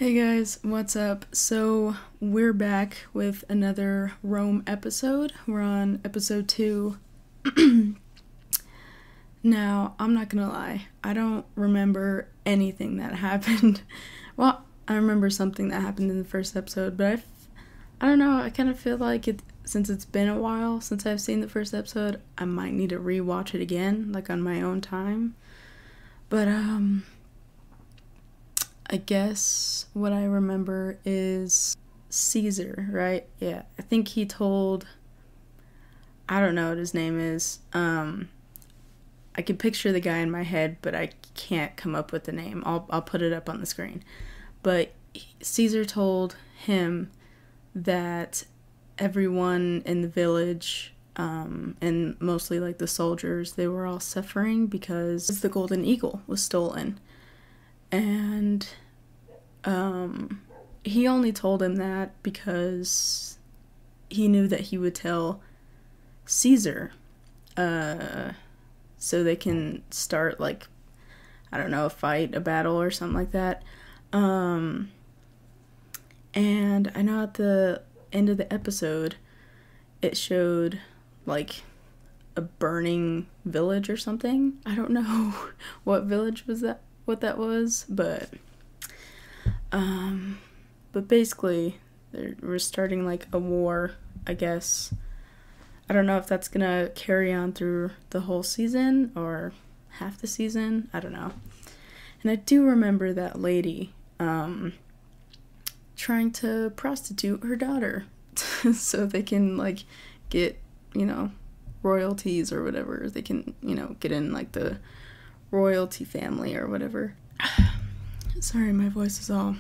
Hey guys, what's up? So, we're back with another Rome episode. We're on episode 2. Now, I'm not gonna lie, I don't remember anything that happened. Well, I remember something that happened in the first episode, but I don't know, I kind of feel like since it's been a while since I've seen the first episode, I might need to rewatch it again, like on my own time. But, I guess what I remember is Caesar, right? Yeah, I think he told, I don't know what his name is. I can picture the guy in my head, but I can't come up with the name. I'll put it up on the screen. But Caesar told him that everyone in the village, and mostly like the soldiers, they were all suffering because the golden eagle was stolen. And he only told him that because he knew that he would tell Caesar, so they can start, like, I don't know, a fight, a battle or something like that. And I know at the end of the episode, it showed, like, a burning village or something. I don't know what village was that, what that was, but basically we're starting like a war, I guess. I don't know if that's gonna carry on through the whole season or half the season, I don't know. And I do remember that lady trying to prostitute her daughter so they can like get, you know, royalties or whatever. They can, you know, get in like the royalty family or whatever. Sorry, my voice is all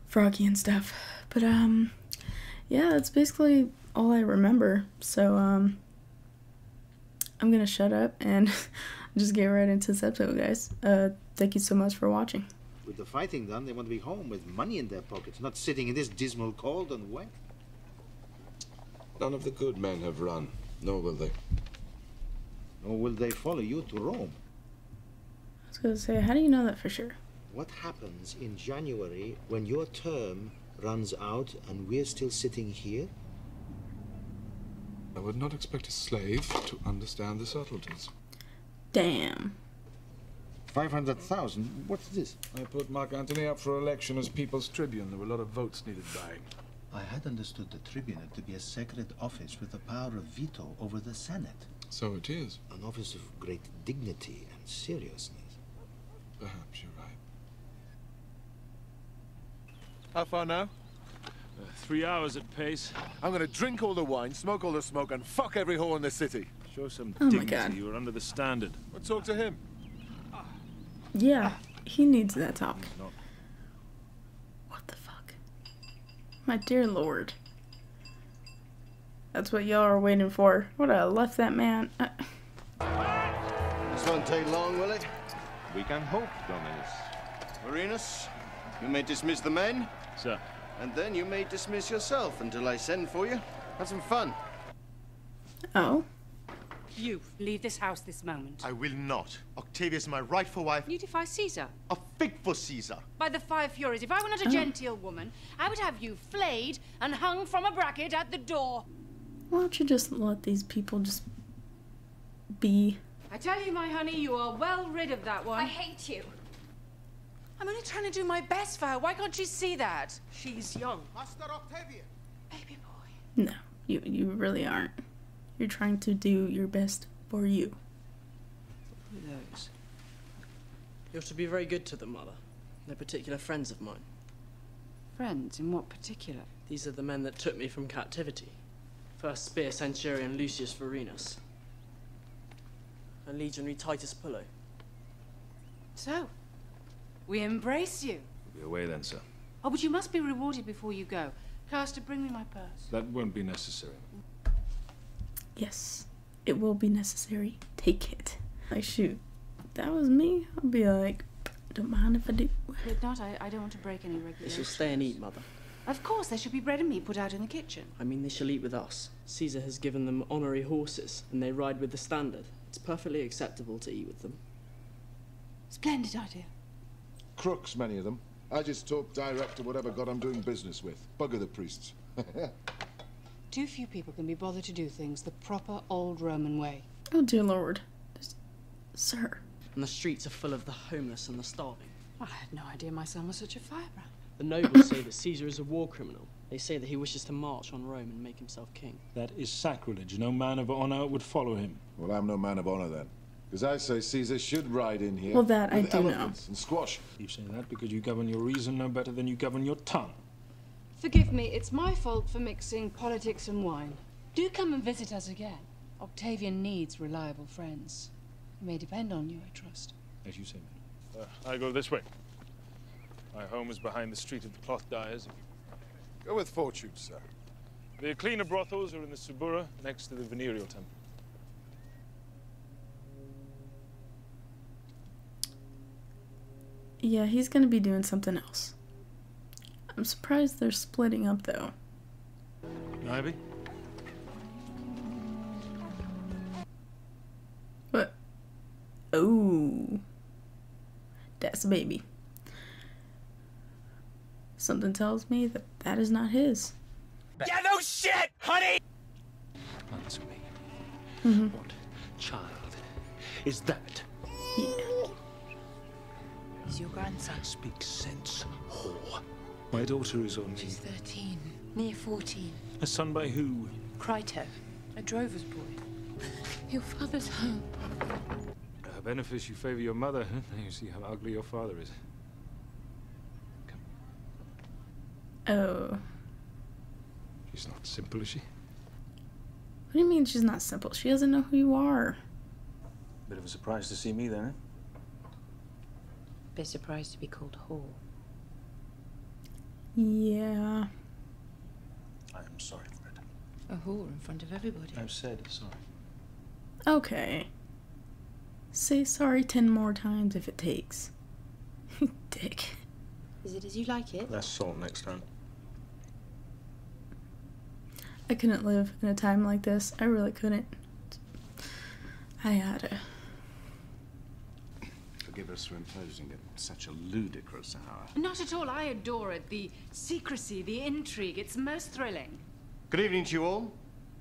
froggy and stuff. But yeah, that's basically all I remember. So I'm gonna shut up and just get right into this episode, guys. Thank you so much for watching. With the fighting done, they want to be home with money in their pockets, not sitting in this dismal cold and wet. None of the good men have run, nor will they. Nor will they follow you to Rome. I was gonna say, how do you know that for sure? What happens in January when your term runs out and we're still sitting here? I would not expect a slave to understand the subtleties. Damn. 500,000? What's this? I put Mark Antony up for election as People's Tribune. There were a lot of votes needed buying. I had understood the tribunate to be a sacred office with the power of veto over the Senate. So it is. An office of great dignity and seriousness. Perhaps you're right. How far now? 3 hours at pace. I'm gonna drink all the wine, smoke all the smoke, and fuck every whore in the city. Show some Oh my dignity. God. You were under the standard. We'll talk to him. Yeah, he needs that talk. No. What the fuck? My dear lord. That's what y'all are waiting for. Would I have left that man? This won't take long, will it? We can hope, Dominus. Marinus, you may dismiss the men, Sir. and then you may dismiss yourself until I send for you. Have some fun. Oh. You leave this house this moment. I will not. Octavia is my rightful wife. You defy Caesar. A fig for Caesar. By the five furies, if I were not a genteel woman, I would have you flayed and hung from a bracket at the door. Why don't you just let these people just be? I tell you, my honey, you are well rid of that one. I hate you. I'm only trying to do my best for her. Why can't she see that? She's young. Master Octavia. Baby boy. No, you really aren't. You're trying to do your best for you. Who knows? You ought to be very good to them, Mother. They're particular friends of mine. Friends? In what particular? These are the men that took me from captivity. First Spear Centurion Lucius Vorenus. And Legionary Titus Pullo. So, we embrace you. We'll be away then, sir. Oh, but you must be rewarded before you go. Caster, bring me my purse. That won't be necessary. Yes, it will be necessary. Take it. Like, shoot, if that was me, I'd be like, don't mind if I do. If not, I don't want to break any They regulations. shall stay and eat, Mother. Of course, there should be bread and meat put out in the kitchen. I mean, they shall eat with us. Caesar has given them honorary horses, and they ride with the standard. It's perfectly acceptable to eat with them. Splendid idea. Crooks, many of them. I just talk direct to whatever god I'm doing business with. Bugger the priests. Too few people can be bothered to do things the proper old Roman way. Oh, dear Lord. Sir. And the streets are full of the homeless and the starving. I had no idea my son was such a firebrand. The nobles say that Caesar is a war criminal. They say that he wishes to march on Rome and make himself king. That is sacrilege. No man of honor would follow him. Well, I'm no man of honor then. Because I say Caesar should ride in here. Well, that I with do know. elephants and squash. You say that because you govern your reason no better than you govern your tongue. Forgive me, it's my fault for mixing politics and wine. Do come and visit us again. Octavian needs reliable friends. He may depend on you, I trust. As you say, madam. I go this way. My home is behind the street of the cloth dyers. Go with fortune, sir. The cleaner brothels are in the Subura, next to the venereal temple. Yeah, he's gonna be doing something else. I'm surprised they're splitting up, though. Ivy? What? Oh. That's a baby. Something tells me that that is not his. Yeah, no shit, honey! Answer me. Mm-hmm. What child is that? Yeah. He's your grandson. Speak sense, whore. My daughter is only... She's 13, near 14. A son by who? Crito, a drover's boy. Your father's home. Benefice, you favor your mother. Now you see how ugly your father is. Come. Oh. She's not simple, is she? What do you mean she's not simple? She doesn't know who you are. Bit of a surprise to see me then, eh? Bit surprised to be called whore. Yeah. I am sorry for it. A whore in front of everybody. I've said sorry. Okay. Say sorry 10 more times if it takes. Dick. Is it as you like it? Less salt next time. I couldn't live in a time like this. I really couldn't. I had to. Forgive us for imposing at such a ludicrous hour. Not at all. I adore it. The secrecy, the intrigue. It's most thrilling. Good evening to you all.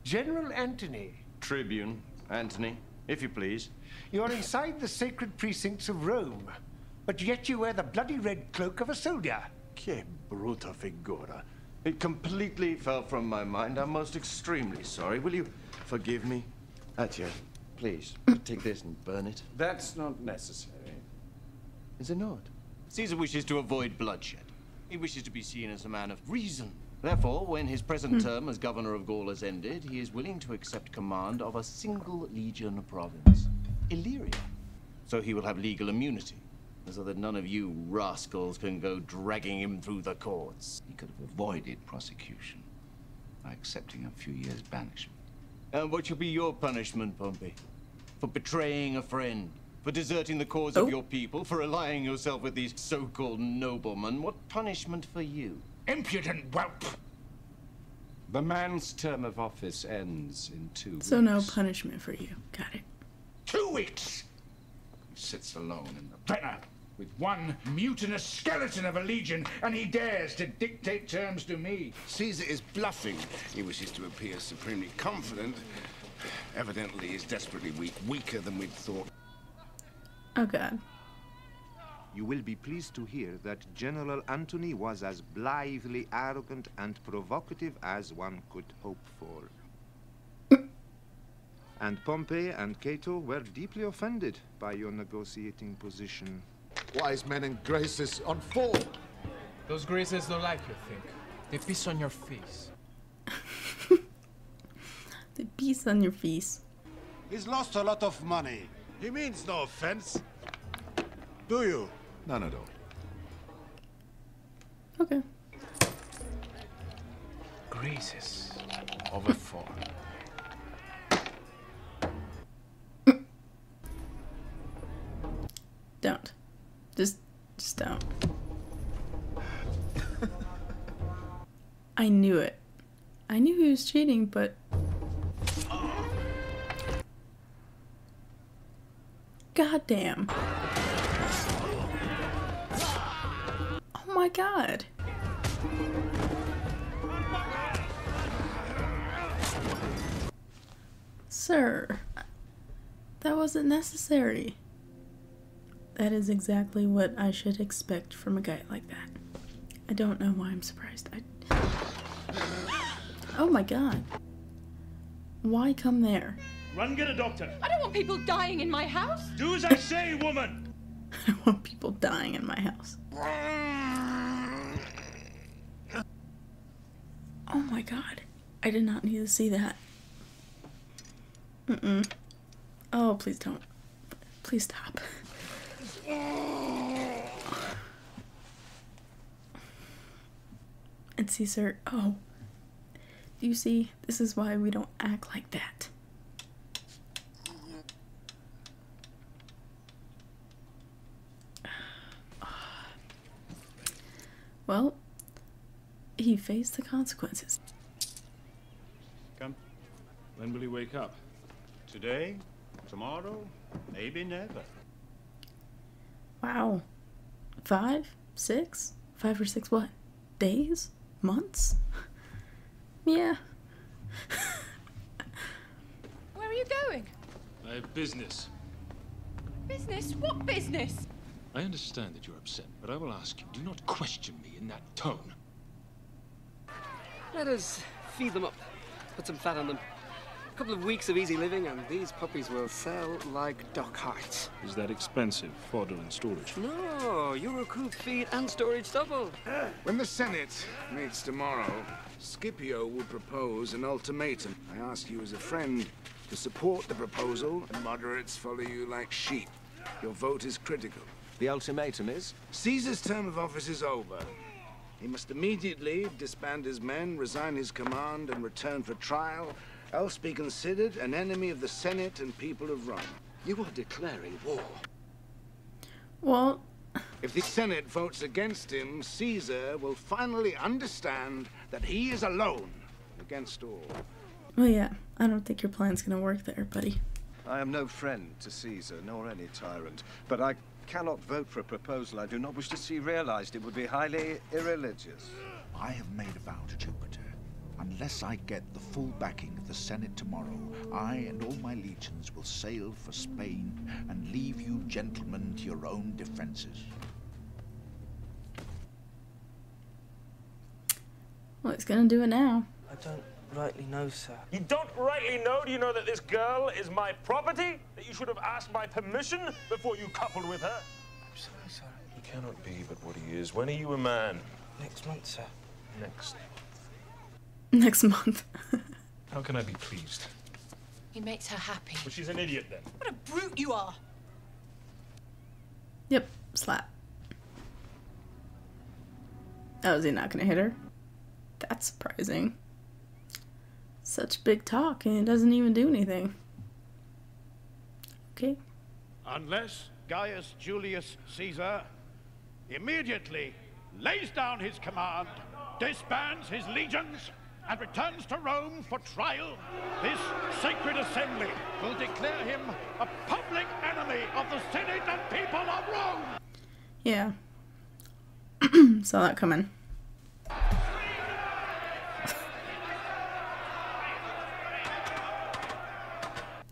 General Antony. Tribune, Antony, if you please. You're inside the sacred precincts of Rome, but yet you wear the bloody red cloak of a soldier. Che brutta figura. It completely fell from my mind. I'm most extremely sorry. Will you forgive me? Atya, please, take this and burn it. That's not necessary. Is it not? Caesar wishes to avoid bloodshed. He wishes to be seen as a man of reason. Therefore, when his present term as governor of Gaul has ended, he is willing to accept command of a single legion province, Illyria. So he will have legal immunity, so that none of you rascals can go dragging him through the courts. He could have avoided prosecution by accepting a few years' banishment. And what shall be your punishment, Pompey? For betraying a friend? For deserting the cause of your people? For allying yourself with these so-called noblemen? What punishment for you? Impudent whelp! The man's term of office ends in 2 weeks. So no punishment for you. Got it. 2 weeks! He sits alone in the... Better, with one mutinous skeleton of a legion, and he dares to dictate terms to me. Caesar is bluffing. He wishes to appear supremely confident. Evidently, he's desperately weak, weaker than we'd thought. Oh, God. You will be pleased to hear that General Antony was as blithely arrogant and provocative as one could hope for. And Pompey and Cato were deeply offended by your negotiating position. Wise men and graces on 4. Those graces don't like you, think. They piss on your face. The piece on your face. He's lost a lot of money. He means no offense. Do you? None at all. Okay. Graces over 4. Don't. Just don't. I knew it. I knew he was cheating, but... God damn. Oh my god. Sir, that wasn't necessary. That is exactly what I should expect from a guy like that. I don't know why I'm surprised. Oh my god. Why come there? Run, get a doctor. I don't want people dying in my house. Do as I say, woman. I don't want people dying in my house. Oh my god. I did not need to see that. Oh, please don't. Please stop. And Caesar, oh. Do you see? This is why we don't act like that. Well, he faced the consequences. Come. When will he wake up? Today? Tomorrow? Maybe never. Wow. 5, 6? 5 or 6 what? Days? Months? Yeah. Where are you going? I have business. Business? What business? I understand that you're upset, but I will ask you, do not question me in that tone. Let us feed them up, put some fat on them. A couple of weeks of easy living, and these puppies will sell like duck hearts. Is that expensive, fodder and storage? No, you recoup feed and storage double. When the Senate meets tomorrow, Scipio will propose an ultimatum. I ask you as a friend to support the proposal, and moderates follow you like sheep. Your vote is critical. The ultimatum is? Caesar's term of office is over. He must immediately disband his men, resign his command, and return for trial, else be considered an enemy of the Senate and people of Rome. You are declaring war. Well, if the Senate votes against him, Caesar will finally understand that he is alone against all. well, yeah. I don't think your plan's gonna work there, buddy. I am no friend to Caesar, nor any tyrant, but I cannot vote for a proposal I do not wish to see realized. It would be highly irreligious. I have made a vow to Jupiter. Unless I get the full backing of the Senate tomorrow, I and all my legions will sail for Spain and leave you gentlemen to your own defenses. Well, he's gonna do it now. I don't rightly know, sir. You don't rightly know? Do you know that this girl is my property? That you should have asked my permission before you coupled with her? I'm sorry, sir. He cannot be but what he is. When are you a man? Next month, sir. Next month. How can I be pleased? He makes her happy. Well, she's an idiot then. What a brute you are! Yep, slap. Oh, is he not gonna hit her? That's surprising. Such big talk and it doesn't even do anything. Okay. Unless Gaius Julius Caesar immediately lays down his command, disbands his legions, and returns to Rome for trial, this sacred assembly will declare him a public enemy of the Senate and people of Rome. Yeah. Saw that coming.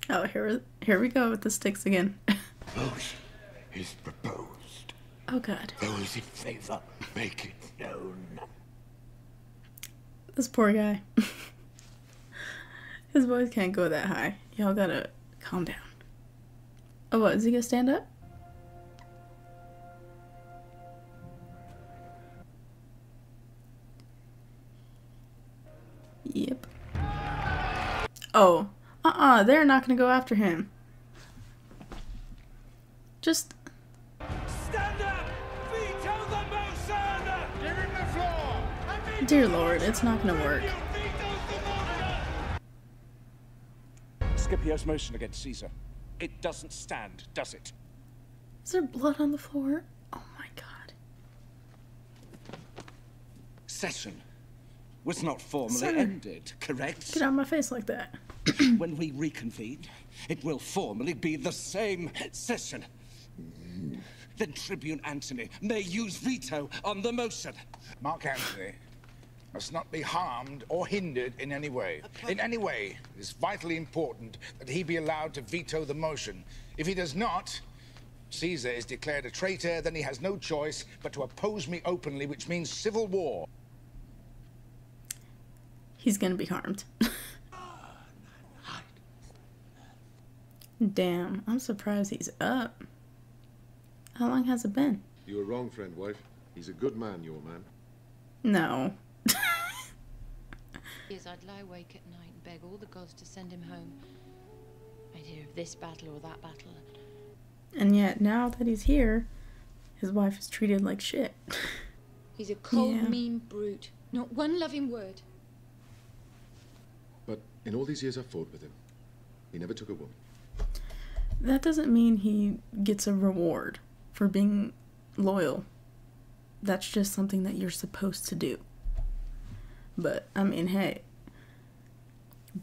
Oh, here we go with the sticks again. Vote is proposed. Oh god. Those in favor, make it known. This poor guy. His voice can't go that high. Y'all gotta calm down. Oh, what? Is he gonna stand up? Yep. Oh. They're not gonna go after him. Just... Stand up! Veto the motion! Give him the floor! Dear Lord, it's not gonna work. Scipio's motion against Caesar. It doesn't stand, does it? Is there blood on the floor? Oh my god. Session was not formally Sir. ended, correct? Get out of my face like that. When we reconvene, it will formally be the same session. then Tribune Antony may use veto on the motion. Mark Antony must not be harmed or hindered in any way. In any way, it is vitally important that he be allowed to veto the motion. If he does not, Caesar is declared a traitor, then he has no choice but to oppose me openly, which means civil war. He's gonna be harmed. Damn, I'm surprised he's up. How long has it been? You were wrong, friend wife. He's a good man, your man. No. Years I'd lie awake at night and beg all the gods to send him home. I'd hear of this battle or that battle. And yet, now that he's here, his wife is treated like shit. He's a cold, Yeah. mean brute. Not one loving word. But in all these years I've fought with him, he never took a woman. That doesn't mean he gets a reward for being loyal. That's just something that you're supposed to do. But, I mean, hey,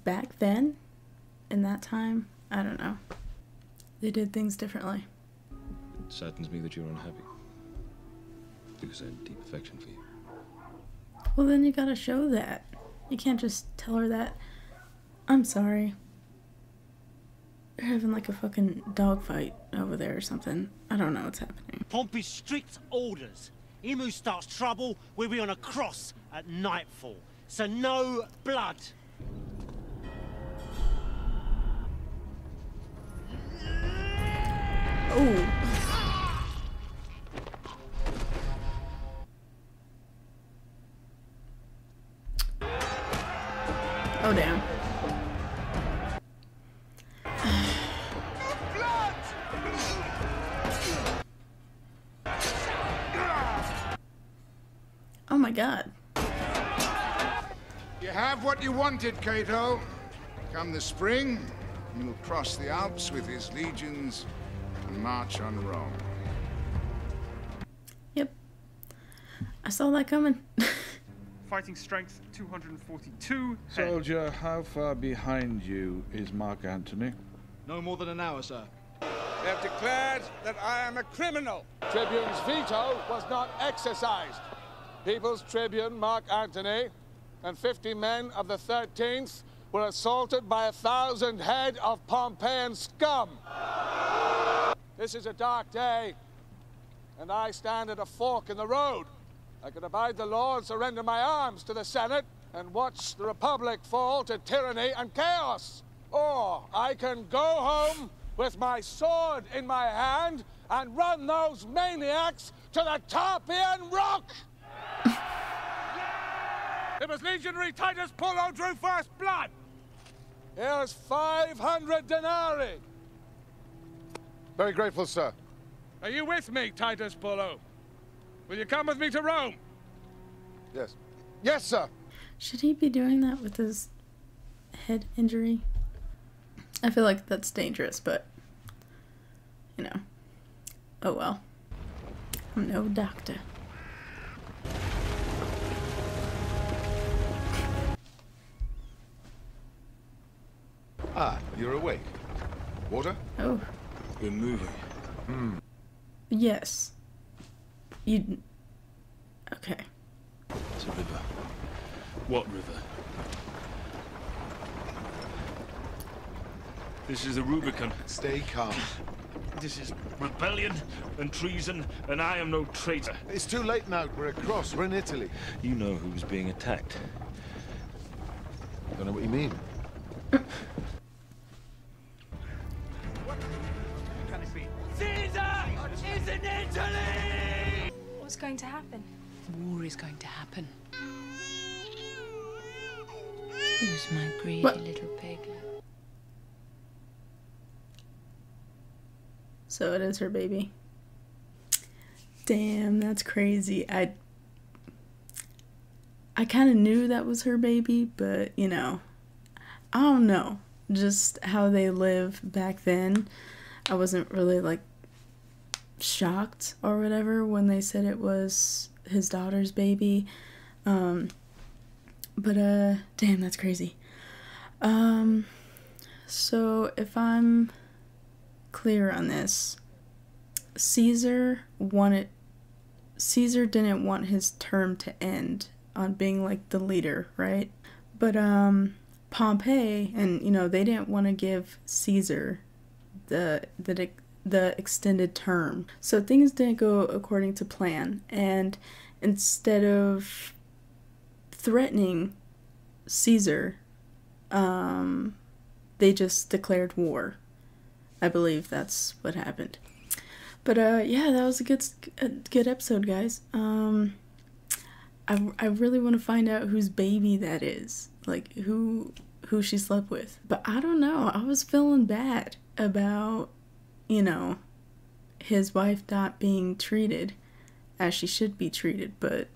back then, in that time, I don't know. They did things differently. It saddens me that you're unhappy. Because I have deep affection for you. Well, then you gotta show that. You can't just tell her that. I'm sorry. They're having like a fucking dogfight over there or something. I don't know what's happening. Pompey's strict orders. Him who starts trouble will be on a cross at nightfall. So no blood. Oh. Oh, damn. Oh my god. You have what you wanted, Cato. Come the spring, you'll cross the Alps with his legions and march on Rome. Yep. I saw that coming. Fighting strength 242. Soldier, how far behind you is Mark Antony? No more than an hour, sir. They have declared that I am a criminal. Tribune's veto was not exercised. People's Tribune Mark Antony and 50 men of the 13th were assaulted by 1,000 head of Pompeian scum. This is a dark day, and I stand at a fork in the road. I can abide the law and surrender my arms to the Senate and watch the Republic fall to tyranny and chaos. Or I can go home with my sword in my hand and run those maniacs to the Tarpeian Rock! It was legionary Titus Pullo drew first blood. Here's 500 denarii. Very grateful, sir. Are you with me, Titus Pullo? Will you come with me to Rome? Yes. Yes, sir. Should he be doing that with his head injury? I feel like that's dangerous, but, you know. Oh well. I'm no doctor. Ah, you're awake. Water? Oh. Been moving. Yes. You... Okay. It's a river. What river? This is the Rubicon. Stay calm. This is rebellion and treason, and I am no traitor. It's too late now. We're across. We're in Italy. You know who's being attacked. I don't know what you mean. Can it be? Caesar is in Italy! What's going to happen? War is going to happen. Who's my greedy little piglet? So it is her baby. Damn, that's crazy. I kind of knew that was her baby, but, you know, I don't know. Just how they live back then. I wasn't really, like, shocked or whatever when they said it was his daughter's baby. But, damn, that's crazy. So if I'm clear on this, Caesar Caesar didn't want his term to end on being like the leader, right? But Pompey and they didn't want to give Caesar the extended term. So things didn't go according to plan, and instead of threatening Caesar, they just declared war. I believe that's what happened. But yeah, that was a good episode, guys. I really want to find out whose baby that is, like who she slept with. But I don't know. I was feeling bad about, his wife not being treated as she should be treated. But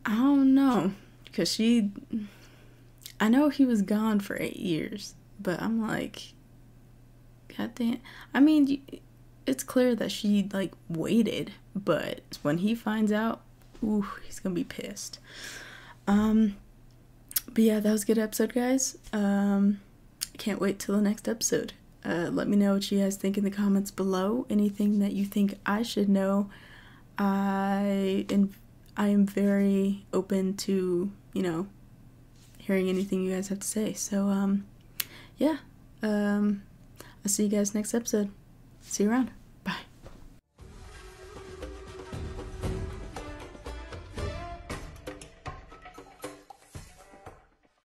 I don't know, because I know he was gone for 8 years, but I'm like, God damn. I mean, it's clear that she like waited, but when he finds out, ooh, he's gonna be pissed. But yeah, that was a good episode, guys. Can't wait till the next episode. Let me know what you guys think in the comments below. Anything that you think I should know. I am very open to, hearing anything you guys have to say. So, yeah. I'll see you guys next episode. See you around.